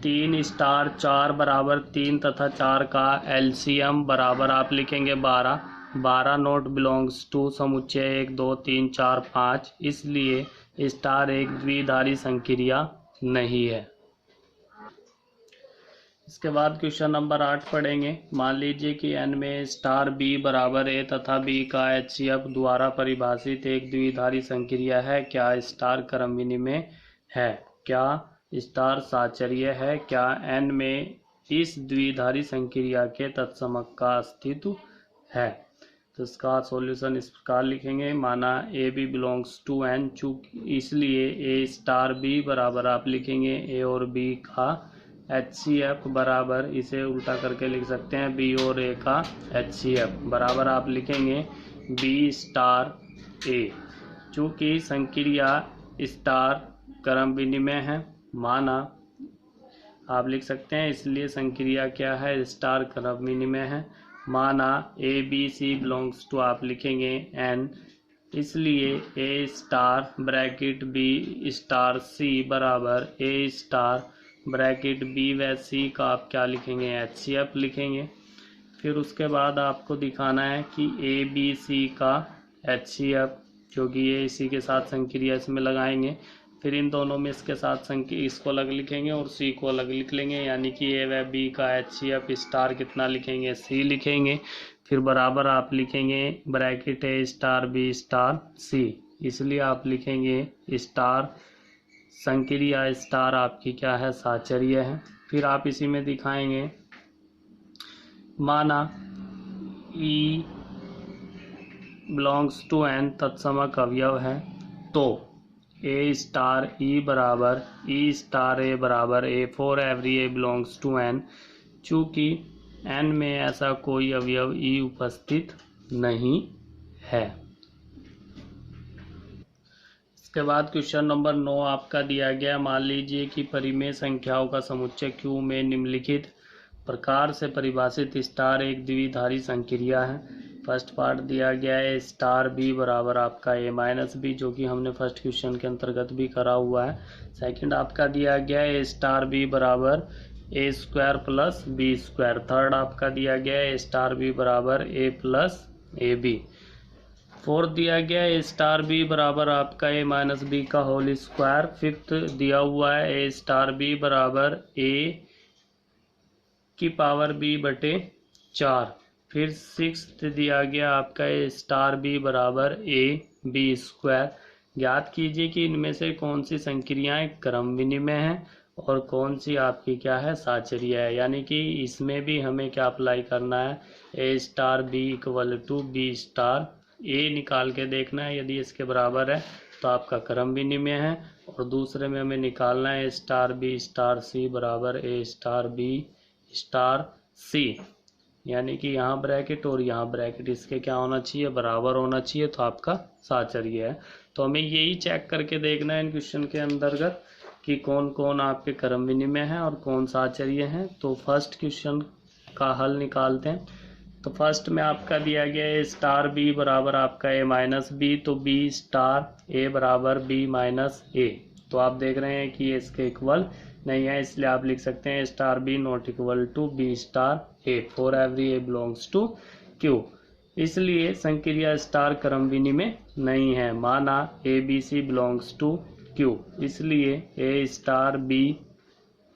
3 स्टार 4 बराबर 3 तथा 4 का एलसीएम बराबर आप लिखेंगे 12 नोट बिलोंग्स टू समुच्चय 1 2 3 4 5, इसलिए स्टार एक द्विधारी संक्रिया नहीं है। इसके बाद क्वेश्चन नंबर 8 पढ़ेंगे। मान लीजिए कि n में स्टार b बराबर a तथा b का HCF द्वारा परिभाषित एक द्विधारी संक्रिया है, क्या स्टार क्रम विनिमय है, क्या स्टार साहचर्य है, क्या n में इस द्विधारी संक्रिया के तत्समक का अस्तित्व है। तो इसका सॉल्यूशन इस प्रकार लिखेंगे, माना A B belongs to n, चूंकि इसलिए ए स्टार बी बराबर आप लिखेंगे ए और बी का HCF बराबर, इसे उल्टा करके लिख सकते हैं बी और ए का HCF बराबर आप लिखेंगे बी स्टार ए, चूँकि संक्रिया स्टार क्रम विनिमय है। माना आप लिख सकते हैं, इसलिए संक्रिया क्या है, स्टार क्रम विनिमय है। माना A B C belongs to, आप लिखेंगे एन, इसलिए A star bracket B star C बराबर ए स्टार ब्रैकेट बी व सी का आप क्या लिखेंगे, HCF लिखेंगे। फिर उसके बाद आपको दिखाना है कि ए बी सी का HCF, क्योंकि ये इसी के साथ संक्रिया इसमें लगाएंगे। फिर इन दोनों में इसके साथ इसको अलग लिखेंगे और सी को अलग लिख लेंगे, यानी कि ए व बी का HCF स्टार कितना लिखेंगे, सी लिखेंगे। फिर बराबर आप लिखेंगे bracket A star B star C, इसलिए आप लिखेंगे स्टार संक्रिया स्टार आपकी क्या है, साचर्य है। फिर आप इसी में दिखाएंगे, माना ई बिलोंग्स टू एन तत्समक अवयव है, तो ए स्टार ई बराबर ई स्टार ए बराबर A for every A belongs to एन, चूँकि एन में ऐसा कोई अवयव ई उपस्थित नहीं है। इसके बाद क्वेश्चन नंबर 9 आपका दिया गया, मान लीजिए कि परिमेय संख्याओं का समुच्चय Q में निम्नलिखित प्रकार से परिभाषित स्टार एक द्विधारी संक्रिया है। फर्स्ट पार्ट दिया गया है स्टार बी बराबर आपका ए माइनस बी, जो कि हमने फर्स्ट क्वेश्चन के अंतर्गत भी करा हुआ है। सेकंड आपका दिया गया है स्टार बी बराबर A square plus B square. Third आपका दिया गया है स्टार बी बराबर A plus A B. Fourth दिया गया है स्टार बी बराबर आपका ए माइनस बी का होल स्क्वायर। फिफ्थ दिया हुआ है ए स्टार बी बराबर ए की पावर बी बटे 4। फिर सिक्स्थ दिया गया आपका ए स्टार बी बराबर ए बी स्क्वायर। ज्ञात कीजिए कि इनमें से कौन सी संक्रियाएं क्रम विनिमय हैं और कौन सी आपकी क्या है, साचर्य है। यानी कि इसमें भी हमें क्या अप्लाई करना है, A star B equal to B star A निकाल के देखना है। यदि इसके बराबर है तो आपका क्रम विनिमय है, और दूसरे में हमें निकालना है स्टार बी स्टार सी बराबर ए स्टार बी स्टार सी, यानी कि यहाँ ब्रैकेट और यहाँ ब्रैकेट इसके क्या होना चाहिए, बराबर होना चाहिए, तो आपका साचर्य है। तो हमें यही चेक करके देखना है इन क्वेश्चन के अंतर्गत कि कौन कौन आपके क्रम विनिमय हैं और कौन साचर्य हैं। तो फर्स्ट क्वेश्चन का हल निकालते हैं। तो फर्स्ट में आपका दिया गया है स्टार बी बराबर आपका ए माइनस बी, तो बी स्टार ए बराबर बी माइनस ए। तो आप देख रहे हैं कि ये इसके इक्वल नहीं है, इसलिए आप लिख सकते हैं star B not equal to B star A for every A belongs to Q. इसलिए संक्रिया स्टार क्रम विनिमय नहीं है। माना A B C belongs to Q, इसलिए ए स्टार बी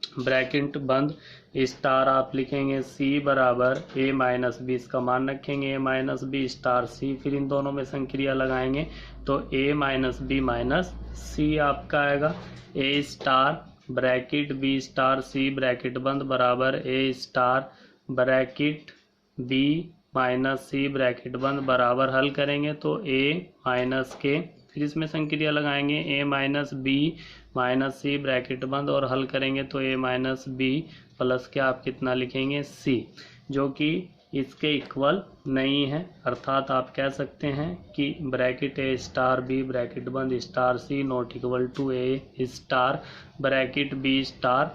ब्रैकेट बंद स्टार आप लिखेंगे सी बराबर ए माइनस बी, इसका मान रखेंगे ए माइनस बी स्टार सी। फिर इन दोनों में संक्रिया लगाएंगे तो ए माइनस बी माइनस सी आपका आएगा। A star bracket B star C bracket बंद बराबर A star bracket B minus C bracket बंद बराबर, हल करेंगे तो ए माइनस के, फिर इसमें संक्रिया लगाएंगे ए minus B minus C bracket बंद, और हल करेंगे तो ए माइनस बी प्लस के आप कितना लिखेंगे सी, जो कि इसके इक्वल नहीं है। अर्थात आप कह सकते हैं कि bracket A star B bracket बंद star C not equal to A star bracket B star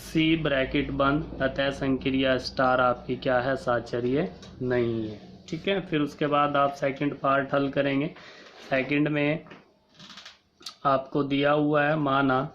C bracket बंद, अतः संक्रिया स्टार आपकी क्या है, साचर्य नहीं है। ठीक है। फिर उसके बाद आप सेकंड पार्ट हल करेंगे। सेकंड में आपको दिया हुआ है, माना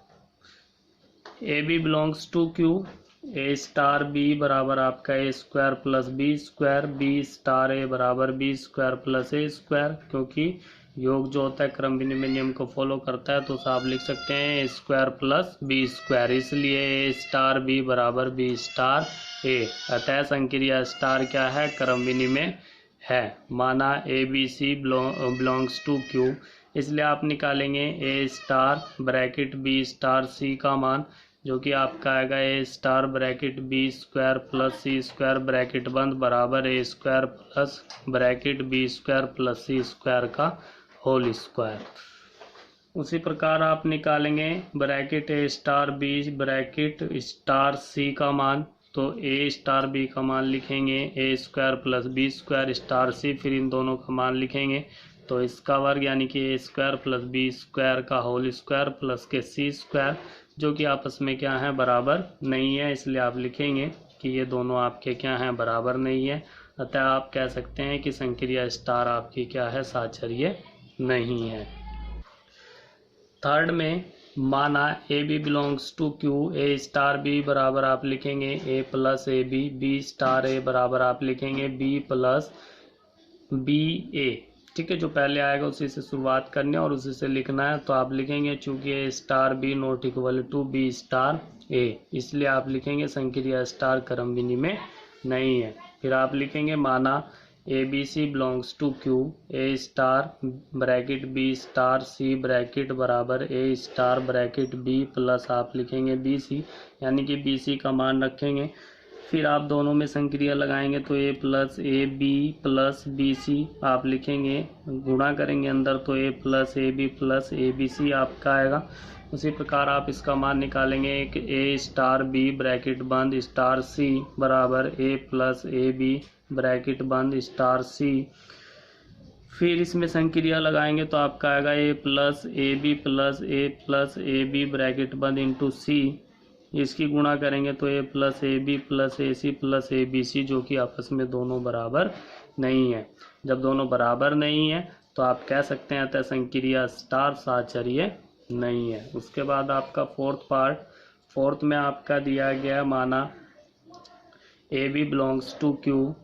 A B belongs to Q, A star B बराबर आपका A square plus B square, B star A बराबर B square plus A square. क्योंकि योग जो होता है क्रम विनिमय नियम को फॉलो करता है, तो आप लिख सकते हैं A square plus B square, इसलिए ए स्टार बी बराबर बी स्टार ए, अतः संक्रिया स्टार क्या है, क्रम विनिमय है। माना A B C belongs to Q, इसलिए आप निकालेंगे A star bracket B star C का मान, जो कि आपका आएगा A star bracket B square plus C square bracket बंद बराबर A square plus bracket B square plus C square का होल स्क्वायर। उसी प्रकार आप निकालेंगे bracket A star B bracket star C का मान, तो ए स्टार बी का मान लिखेंगे A square plus B square star C, फिर इन दोनों का मान लिखेंगे तो इसका वर्ग यानी कि ए स्क्वायर प्लस बी स्क्वायर का होल स्क्वायर प्लस के सी स्क्वायर, जो कि आपस में क्या है, बराबर नहीं है, इसलिए आप लिखेंगे कि ये दोनों आपके क्या हैं, बराबर नहीं है। अतः आप कह सकते हैं कि संक्रिया स्टार आपकी क्या है, साचर्य नहीं है। थर्ड में माना A B belongs to Q, A star B बराबर आप लिखेंगे A plus A B star A बराबर आप लिखेंगे बी प्लस बी ए। ठीक है, जो पहले आएगा उसी से शुरुआत करनी है और उसी से लिखना है। तो आप लिखेंगे चूंकि A star B not equal to B star A, इसलिए आप लिखेंगे संक्रिया स्टार क्रम विनिमय नहीं है। फिर आप लिखेंगे माना A B C belongs to Q, A star bracket B star C bracket बराबर A star bracket B plus आप लिखेंगे बी सी, यानी कि बी सी का मान रखेंगे। फिर आप दोनों में संक्रिया लगाएंगे तो ए प्लस बी सी आप लिखेंगे, गुणा करेंगे अंदर तो ए प्लस ए बी सी आपका आएगा। उसी प्रकार आप इसका मान निकालेंगे, एक ए स्टार बी ब्रैकेट बंद स्टार सी बराबर A plus A B bracket बंद स्टार सी। फिर इसमें संक्रिया लगाएंगे तो आपका आएगा A plus A B bracket बंद इंटू सी। इसकी गुणा करेंगे तो A B plus A C plus A B C, जो कि आपस में दोनों बराबर नहीं है। जब दोनों बराबर नहीं है तो आप कह सकते हैं अतः संक्रिया स्टार साचर्य नहीं है। उसके बाद आपका फोर्थ में आपका दिया गया माना A B belongs to Q,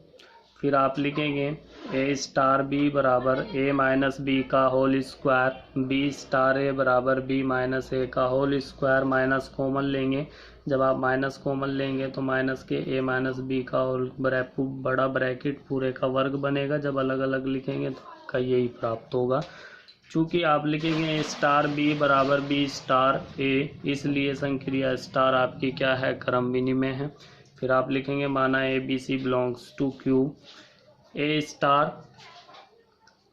फिर आप लिखेंगे ए स्टार बी बराबर ए माइनस बी का whole square, B star A बराबर बी माइनस ए का होल स्क्वायर, माइनस कॉमन लेंगे। जब आप माइनस कॉमन लेंगे तो माइनस के ए माइनस बी का होल बड़ा ब्रैकेट पूरे का वर्ग बनेगा। जब अलग अलग लिखेंगे तो आपका यही प्राप्त होगा। चूंकि आप लिखेंगे ए स्टार बी बराबर बी स्टार ए, इसलिए संक्रिया स्टार आपकी क्या है, क्रम विनिमय है। फिर आप लिखेंगे माना A B C belongs to Q, A star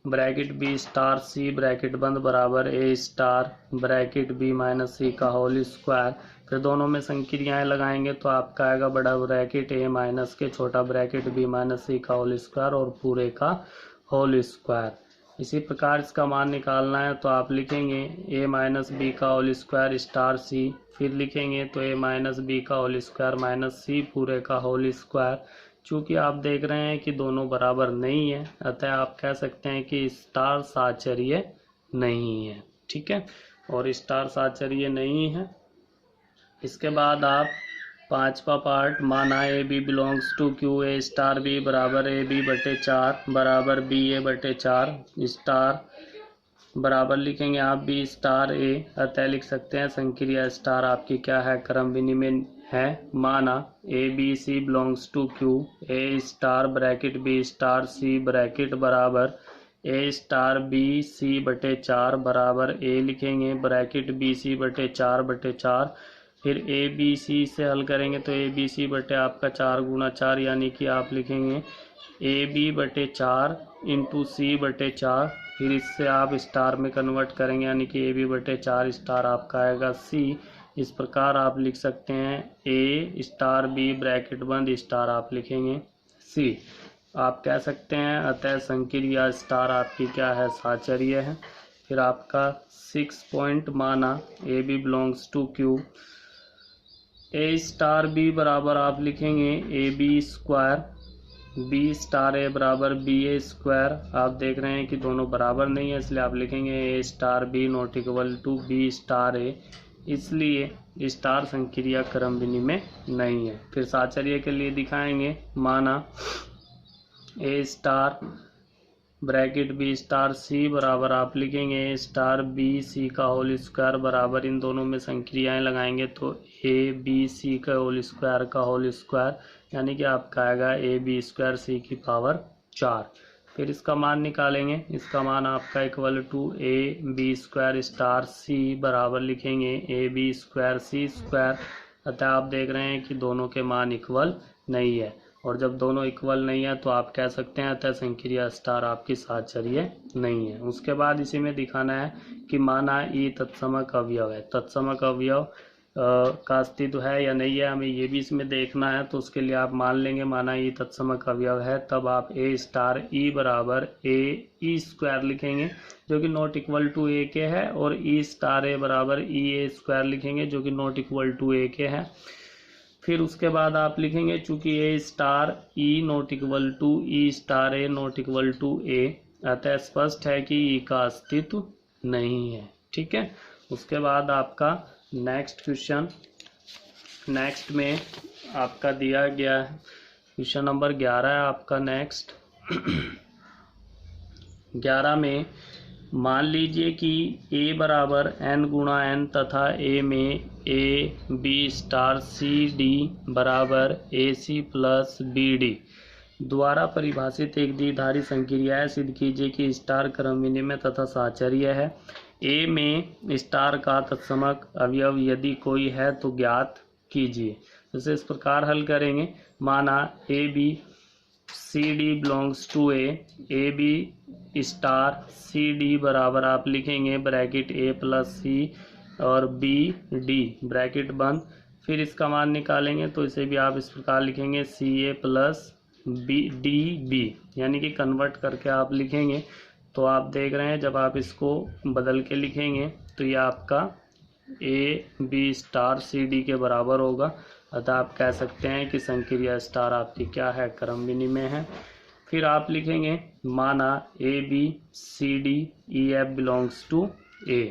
bracket B star C bracket बंद बराबर A star bracket B minus C का होल स्क्वायर। फिर दोनों में संक्रियाएं लगाएंगे तो आपका आएगा बड़ा ब्रैकेट ए माइनस के छोटा ब्रैकेट बी माइनस सी का होल स्क्वायर और पूरे का होल स्क्वायर। इसी प्रकार इसका मान निकालना है तो आप लिखेंगे ए माइनस बी का होल स्क्वायर स्टार सी, फिर लिखेंगे तो ए माइनस बी का होल स्क्वायर माइनस सी पूरे का होल स्क्वायर। चूँकि आप देख रहे हैं कि दोनों बराबर नहीं है, अतः आप कह सकते हैं कि स्टार साचर्य नहीं है। ठीक है, और स्टार साचर्य नहीं है। इसके बाद आप पांचवा पार्ट माना A B belongs to Q, A star B बराबर ए बी बटे 4 बराबर बी ए बटे 4 स्टार बराबर लिखेंगे आप बी स्टार ए, अतः लिख सकते हैं संक्रिया स्टार आपकी क्या है, क्रम विनिमय है। माना A B C belongs to Q, A star bracket B star C bracket बराबर ए स्टार बी सी बटे 4 बराबर ए लिखेंगे ब्रैकेट बी सी बटे 4 फिर ए बी सी से हल करेंगे तो ए बी सी बटे आपका 4 गुना 4, यानी कि आप लिखेंगे ए बी बटे 4 इंटू सी बटे 4। फिर इससे आप स्टार में कन्वर्ट करेंगे, यानी कि ए बी बटे 4 स्टार आपका आएगा सी। इस प्रकार आप लिख सकते हैं ए स्टार बी ब्रैकेट बंद स्टार आप लिखेंगे सी। आप कह सकते हैं अतः संक्रिया स्टार आपकी क्या है, साचर्य है। फिर आपका 6 पॉइंट माना A B belongs to Q, A star B बराबर आप लिखेंगे A B square, B star A बराबर बी ए स्क्वायर। आप देख रहे हैं कि दोनों बराबर नहीं है, इसलिए आप लिखेंगे A star B not equal to B star A, इसलिए स्टार संक्रिया क्रम विनिमय नहीं है। फिर साचर्य के लिए दिखाएंगे माना ए star bracket B star C बराबर आप लिखेंगे ए स्टार बी सी का होल स्क्वायर बराबर, इन दोनों में संक्रियाएं लगाएंगे तो ए बी सी का होल स्क्वायर, यानी कि आपका आएगा ए बी स्क्वायर सी की पावर 4। फिर इसका मान निकालेंगे, इसका मान आपका equal to A B square star C बराबर लिखेंगे A B square C square. अतः आप देख रहे हैं कि दोनों के मान इक्वल नहीं है, और जब दोनों इक्वल नहीं है तो आप कह सकते हैं अतः संक्रिया स्टार आपकी साचर्य नहीं है। उसके बाद इसी में दिखाना है कि माना ई तत्समक अवयव है। तत्समक अवयव का अस्तित्व है या नहीं है, हमें ये भी इसमें देखना है। तो उसके लिए आप मान लेंगे, माना ये तत्समक अवयव है, तब आप ए स्टार ई बराबर ए ई स्क्वायर लिखेंगे जो कि नॉट इक्वल टू ए के है, और ई स्टार ए बराबर ई ए स्क्वायर लिखेंगे जो कि नॉट इक्वल टू ए के है। फिर उसके बाद आप लिखेंगे चूंकि A star E not equal to E star A not equal to A, अतः स्पष्ट है कि ई का अस्तित्व नहीं है। ठीक है। उसके बाद आपका नेक्स्ट क्वेश्चन, नेक्स्ट में आपका दिया गया है क्वेश्चन नंबर 11 है आपका नेक्स्ट। 11 में मान लीजिए कि a बराबर n गुणा n तथा a में a b star c d बराबर ए सी प्लस बी डी द्वारा परिभाषित एक द्विधारी संक्रिया है। सिद्ध कीजिए कि स्टार क्रम विनिमय तथा साहचर्य है। a में स्टार का तत्समक अवयव यदि कोई है तो ज्ञात कीजिए। जैसे इस प्रकार हल करेंगे, माना A B C D belongs to A B star C D बराबर आप लिखेंगे ब्रैकेट ए प्लस सी और बी डी ब्रैकेट बंद। फिर इसका मान निकालेंगे तो इसे भी आप इस प्रकार लिखेंगे सी ए प्लस बी डी बी, यानी कि कन्वर्ट करके आप लिखेंगे। तो आप देख रहे हैं जब आप इसको बदल के लिखेंगे तो ये आपका A B star C D के बराबर होगा। अतः आप कह सकते हैं कि संक्रिया स्टार आपकी क्या है, क्रम विनिमय है। फिर आप लिखेंगे माना A B C D E F belongs to A.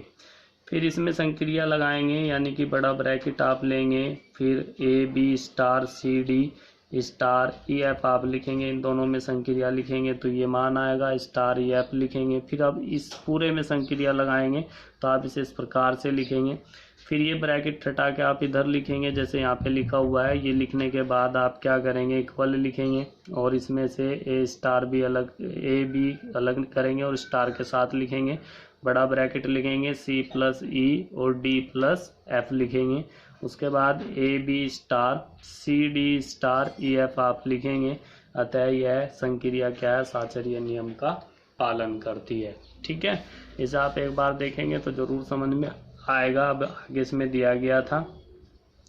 फिर इसमें संक्रिया लगाएंगे, यानी कि बड़ा ब्रैकेट आप लेंगे, फिर A B star C D star E F आप लिखेंगे, इन दोनों में संक्रिया लिखेंगे तो ये मान आएगा, स्टार ई एफ लिखेंगे। फिर अब इस पूरे में संक्रिया लगाएंगे तो आप इसे इस प्रकार से लिखेंगे। फिर ये ब्रैकेट हटा के आप इधर लिखेंगे जैसे यहाँ पे लिखा हुआ है। ये लिखने के बाद आप क्या करेंगे, इक्वल लिखेंगे और इसमें से ए स्टार भी अलग, ए बी अलग करेंगे और स्टार के साथ लिखेंगे। बड़ा ब्रैकेट लिखेंगे सी प्लस ई और डी प्लस एफ लिखेंगे। उसके बाद A B star C D star E F आप लिखेंगे। अतः यह संक्रिया क्या है, साहचर्य नियम का पालन करती है। ठीक है। इसे आप एक बार देखेंगे तो जरूर समझ में आएगा। अब आगे इसमें दिया गया था,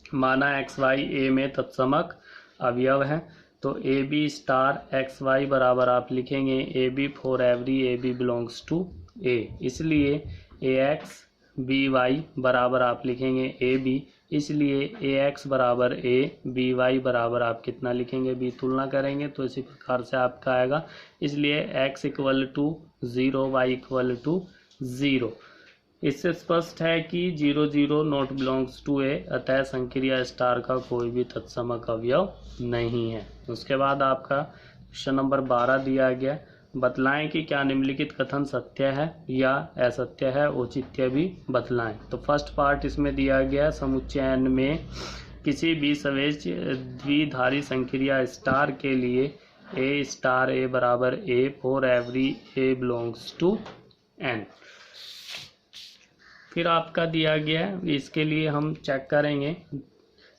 माना एक्स वाई ए में तत्समक अवयव है, तो A B star X Y बराबर आप लिखेंगे A B for every A B belongs to A. इसलिए ए एक्स बी वाई बराबर आप लिखेंगे ए बी, इसलिए ए एक्स बराबर ए बी वाई बराबर आप कितना लिखेंगे, बी तुलना करेंगे तो इसी प्रकार से आपका आएगा। इसलिए X equal to 0 Y equal to 0। इससे स्पष्ट है कि 0 0 नॉट बिलोंग्स टू ए, अतः संक्रिया स्टार का कोई भी तत्समक अवयव नहीं है। उसके बाद आपका क्वेश्चन नंबर 12 दिया गया, बतलाएं कि क्या निम्नलिखित कथन सत्य है या असत्य है, औचित्य भी बतलाएं। तो फर्स्ट पार्ट इसमें दिया गया, समुच्चय n में किसी भी सवेज द्विधारी संक्रिया स्टार के लिए ए स्टार ए बराबर A for every A belongs to n। फिर आपका दिया गया है, इसके लिए हम चेक करेंगे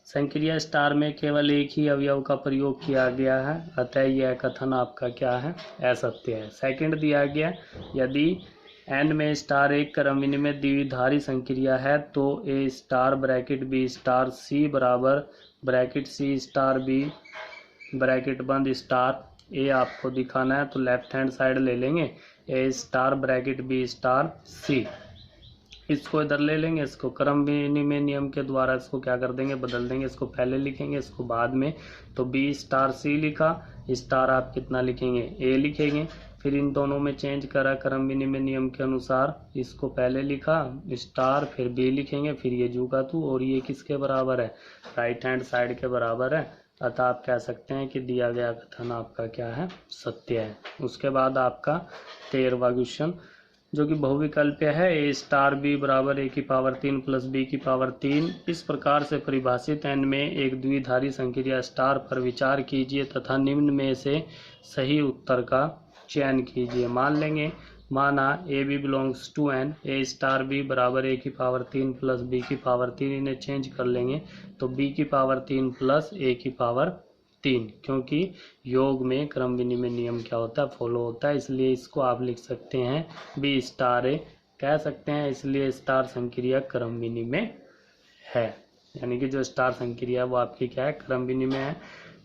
संक्रिया स्टार में केवल एक ही अवयव का प्रयोग किया गया है, अतः यह कथन आपका क्या है, असत्य है। सेकंड दिया गया, यदि n में स्टार एक क्रम विनिमय द्विधारी संक्रिया है तो A star bracket B star C बराबर bracket C star B bracket बंद स्टार ए आपको दिखाना है तो लेफ्ट हैंड साइड ले लेंगे, A star bracket B star C. इसको इधर ले लेंगे, इसको क्रम विनिमय नियम के द्वारा इसको क्या कर देंगे, बदल देंगे। इसको पहले लिखेंगे, इसको बाद में। तो बी स्टार सी लिखा, स्टार आप कितना लिखेंगे, ए लिखेंगे। फिर इन दोनों में चेंज करा क्रम विनिमय नियम के अनुसार, इसको पहले लिखा स्टार, फिर बी लिखेंगे, फिर ये जू का तू, और ये किसके बराबर है, राइट हैंड साइड के बराबर है। अतः आप कह सकते हैं कि दिया गया कथन आपका क्या है, सत्य है। उसके बाद आपका 13वां क्वेश्चन जो कि बहुविकल्पीय है, ए स्टार बी बराबर ए की पावर 3 प्लस बी की पावर 3 इस प्रकार से परिभाषित n में एक द्विधारी संक्रिया स्टार पर विचार कीजिए तथा निम्न में से सही उत्तर का चयन कीजिए। मान लेंगे, माना A B belongs to n, A star B बराबर ए की पावर 3 प्लस बी की पावर 3, इन्हें चेंज कर लेंगे तो बी की पावर 3 प्लस ए की पावर 3, क्योंकि योग में क्रम विनिमय नियम क्या होता है, फॉलो होता है, इसलिए इसको आप लिख सकते हैं बी स्टार ए कह सकते हैं, इसलिए स्टार संक्रिया क्रम विनिमय है। यानी कि जो स्टार संक्रिया वो आपकी क्या है, क्रम विनिमय है।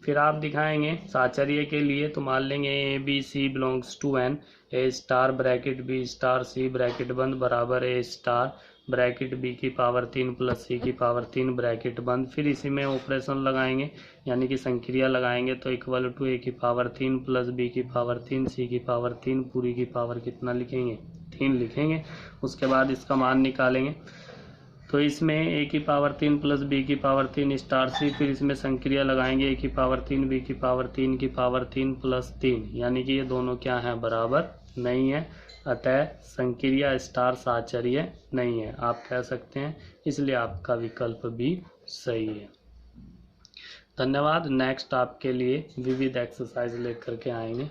फिर आप दिखाएंगे साचर्य के लिए, तो मान लेंगे A B C belongs to एन, A star bracket B star C bracket बंद बराबर ए स्टार ब्रैकेट बी की पावर 3 प्लस सी की पावर 3 ब्रैकेट बंद। फिर इसी में ऑपरेशन लगाएंगे यानी कि संक्रिया लगाएंगे, तो इक्वल टू ए की पावर 3 प्लस बी की पावर 3 सी की पावर 3 पूरी की पावर कितना लिखेंगे, 3 लिखेंगे। उसके बाद इसका मान निकालेंगे, तो इसमें ए की पावर 3 प्लस बी की पावर 3 स्टार सी, फिर इसमें संक्रिया लगाएंगे ए की पावर 3 बी की पावर 3 की पावर 3 प्लस 3, यानी कि ये दोनों क्या हैं, बराबर नहीं है, अतः संक्रिया स्टार साचर्य नहीं है, आप कह सकते हैं, इसलिए आपका विकल्प भी सही है। धन्यवाद। नेक्स्ट आपके लिए विविध एक्सरसाइज लेकर के आएंगे।